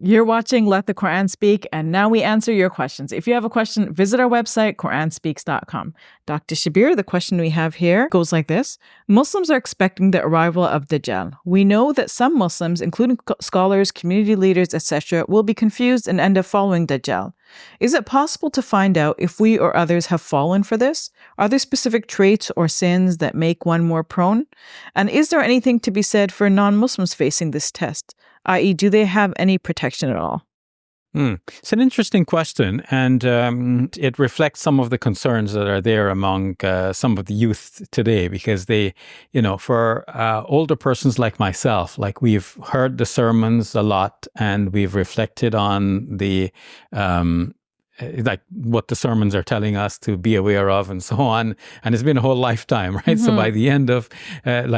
You're watching Let the Quran Speak, and now we answer your questions. If you have a question, visit our website, QuranSpeaks.com. Dr. Shabir, the question we have here goes like this. Muslims are expecting the arrival of Dajjal. We know that some Muslims, including scholars, community leaders, etc., will be confused and end up following Dajjal. Is it possible to find out if we or others have fallen for this? Are there specific traits or sins that make one more prone? And is there anything to be said for non-Muslims facing this test? I.e., do they have any protection at all? It's an interesting question, and it reflects some of the concerns that are there among some of the youth today, because they, for older persons like myself, like we've heard the sermons a lot, and we've reflected on the like what the sermons are telling us to be aware of and so on. And it's been a whole lifetime, right? Mm-hmm. So by the end of a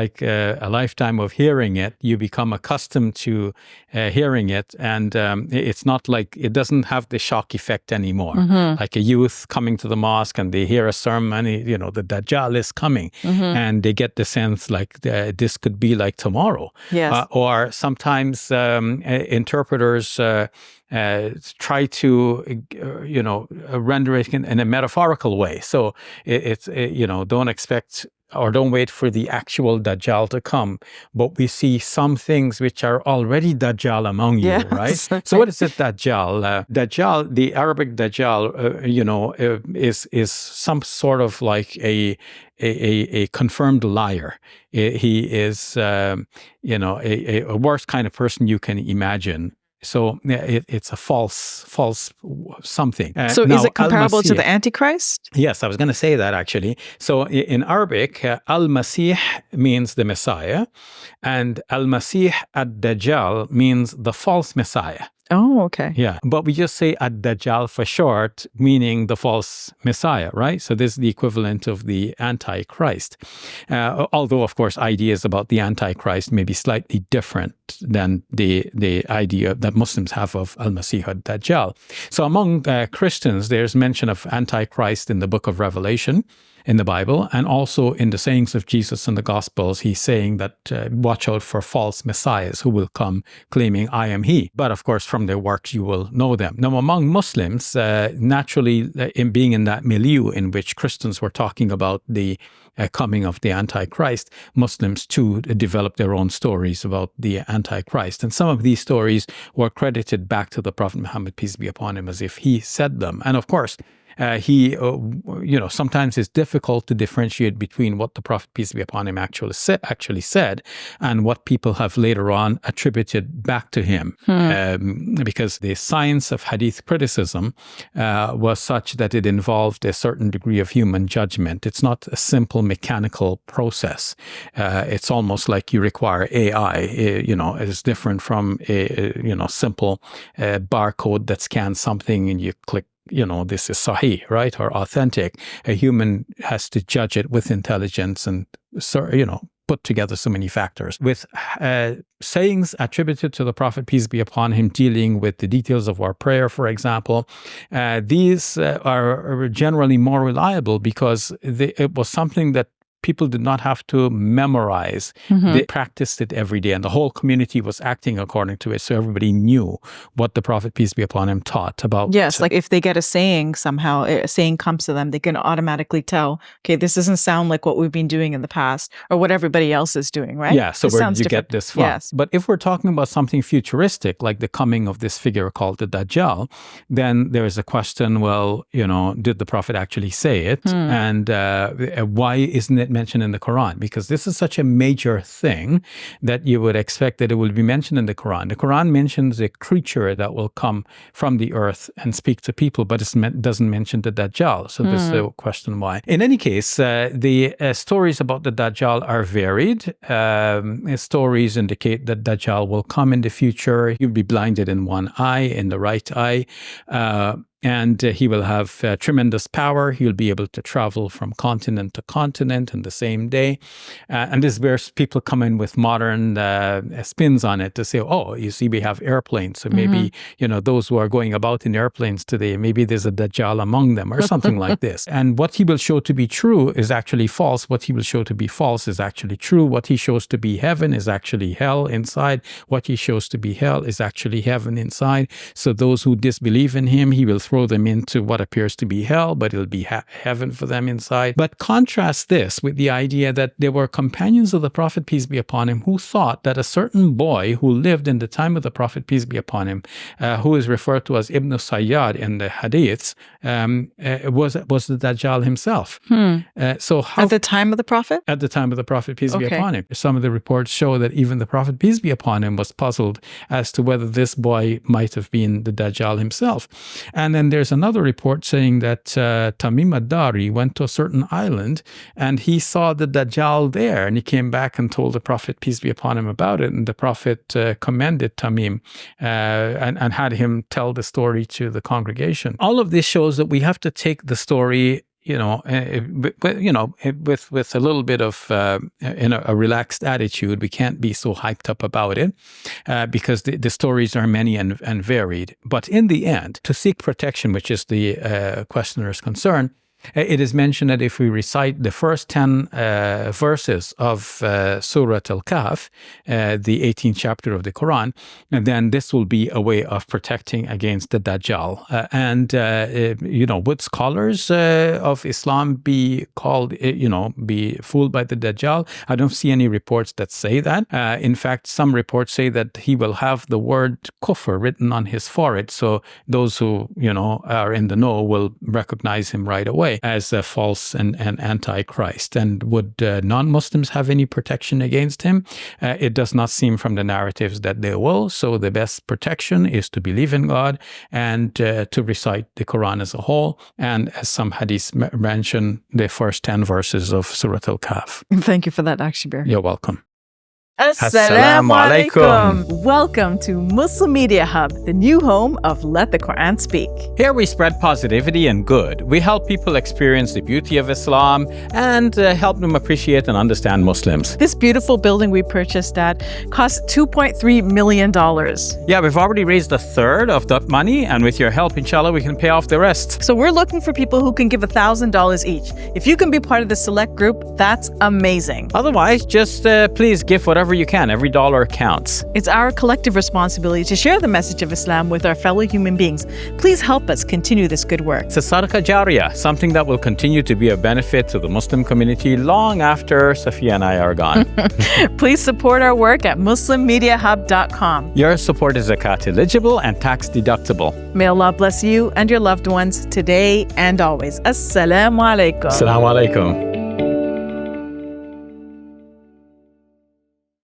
lifetime of hearing it, you become accustomed to hearing it. And it's not like, it doesn't have the shock effect anymore. Mm-hmm. Like a youth coming to the mosque and they hear a sermon, the Dajjal is coming. Mm-hmm. And they get the sense like this could be like tomorrow. Yes. Or sometimes interpreters try to, render it in a metaphorical way. So don't expect or don't wait for the actual Dajjal to come, but we see some things which are already Dajjal among you, yes. Right? So what is it, Dajjal? Dajjal, the Arabic Dajjal, is some sort of like a confirmed liar. He is, a worst kind of person you can imagine. So it's a false something. So is it comparable to the Antichrist? Yes, I was going to say that actually. So in Arabic, Al-Masih means the Messiah, and Al-Masih ad-Dajjal means the false Messiah. Oh, okay. Yeah, but we just say ad-Dajjal for short, meaning the false Messiah, right? So this is the equivalent of the Antichrist. Although, of course, ideas about the Antichrist may be slightly different than the idea that Muslims have of Al-Masih ad-Dajjal. So among Christians, there's mention of Antichrist in the book of Revelation, in the Bible, and also in the sayings of Jesus in the Gospels. He's saying that watch out for false messiahs who will come claiming I am he. But of course, from their works, you will know them. Now, among Muslims, naturally, in being in that milieu in which Christians were talking about the coming of the Antichrist, Muslims too developed their own stories about the Antichrist. And some of these stories were credited back to the Prophet Muhammad, peace be upon him, as if he said them. And of course, sometimes it's difficult to differentiate between what the Prophet, peace be upon him, actually said and what people have later on attributed back to him. Because the science of Hadith criticism was such that it involved a certain degree of human judgment. It's not a simple mechanical process. It's almost like you require AI. It's different from a simple barcode that scans something and you click, this is sahih, right, or authentic. A human has to judge it with intelligence and, put together so many factors. With sayings attributed to the Prophet, peace be upon him, dealing with the details of our prayer, for example, these are generally more reliable because it was something that people did not have to memorize. Mm-hmm. They practiced it every day, and the whole community was acting according to it. So everybody knew what the Prophet, peace be upon him, taught about. Yes, like if they get a saying somehow, a saying comes to them, they can automatically tell, okay, this doesn't sound like what we've been doing in the past or what everybody else is doing, right? Yeah, so where did you get this from? Yes. But if we're talking about something futuristic, like the coming of this figure called the Dajjal, then there is a question, well, did the Prophet actually say it? And why isn't it mentioned in the Quran? Because this is such a major thing that you would expect that it will be mentioned in the Quran. The Quran mentions a creature that will come from the earth and speak to people, but it doesn't mention the Dajjal. So this is the question why. In any case, the stories about the Dajjal are varied. Stories indicate that Dajjal will come in the future. You'll be blinded in one eye, in the right eye. and he will have tremendous power. He'll be able to travel from continent to continent in the same day. And this is where people come in with modern spins on it to say, oh, you see, we have airplanes. So maybe, those who are going about in airplanes today, maybe there's a Dajjal among them or something like this. And what he will show to be true is actually false. What he will show to be false is actually true. What he shows to be heaven is actually hell inside. What he shows to be hell is actually heaven inside. So those who disbelieve in him, he will throw them into what appears to be hell, but it'll be heaven for them inside. But contrast this with the idea that there were companions of the Prophet, peace be upon him, who thought that a certain boy who lived in the time of the Prophet, peace be upon him, who is referred to as Ibn Sayyad in the Hadiths, was the Dajjal himself. So how, at the time of the Prophet? At the time of the Prophet, peace be upon him. Some of the reports show that even the Prophet, peace be upon him, was puzzled as to whether this boy might have been the Dajjal himself. And then there's another report saying that Tamim ad-Dari went to a certain island and he saw the Dajjal there, and he came back and told the Prophet, peace be upon him, about it. And the Prophet commended Tamim and had him tell the story to the congregation. All of this shows that we have to take the story with a little bit of a relaxed attitude. We can't be so hyped up about it because the stories are many and varied. But in the end, to seek protection, which is the questioner's concern, it is mentioned that if we recite the first 10 verses of Surah Al-Kahf, the 18th chapter of the Quran, then this will be a way of protecting against the Dajjal. Would scholars of Islam be called, be fooled by the Dajjal? I don't see any reports that say that. In fact, some reports say that he will have the word kufr written on his forehead. So those who, are in the know will recognize him right away as a false and Antichrist. And would non-Muslims have any protection against him? It does not seem from the narratives that they will. So the best protection is to believe in God and to recite the Quran as a whole. And as some hadiths mention, the first 10 verses of Surah Al-Kahf. Thank you for that, Dr. Shabir. You're welcome. Assalamu alaikum. Welcome to Muslim Media Hub, the new home of Let the Quran Speak. Here we spread positivity and good. We help people experience the beauty of Islam and help them appreciate and understand Muslims. This beautiful building we purchased at cost $2.3 million. Yeah, we've already raised a third of that money, and with your help, inshallah, we can pay off the rest. So we're looking for people who can give $1,000 each. If you can be part of the select group, that's amazing. Otherwise, just please give whatever you can. Every dollar counts. It's our collective responsibility to share the message of Islam with our fellow human beings. Please help us continue this good work. It's a sadaqah jariyah, something that will continue to be of benefit to the Muslim community long after Safiya and I are gone. Please support our work at muslimmediahub.com. Your support is zakat eligible and tax deductible. May Allah bless you and your loved ones today and always. Assalamu alaikum. Assalamu alaikum.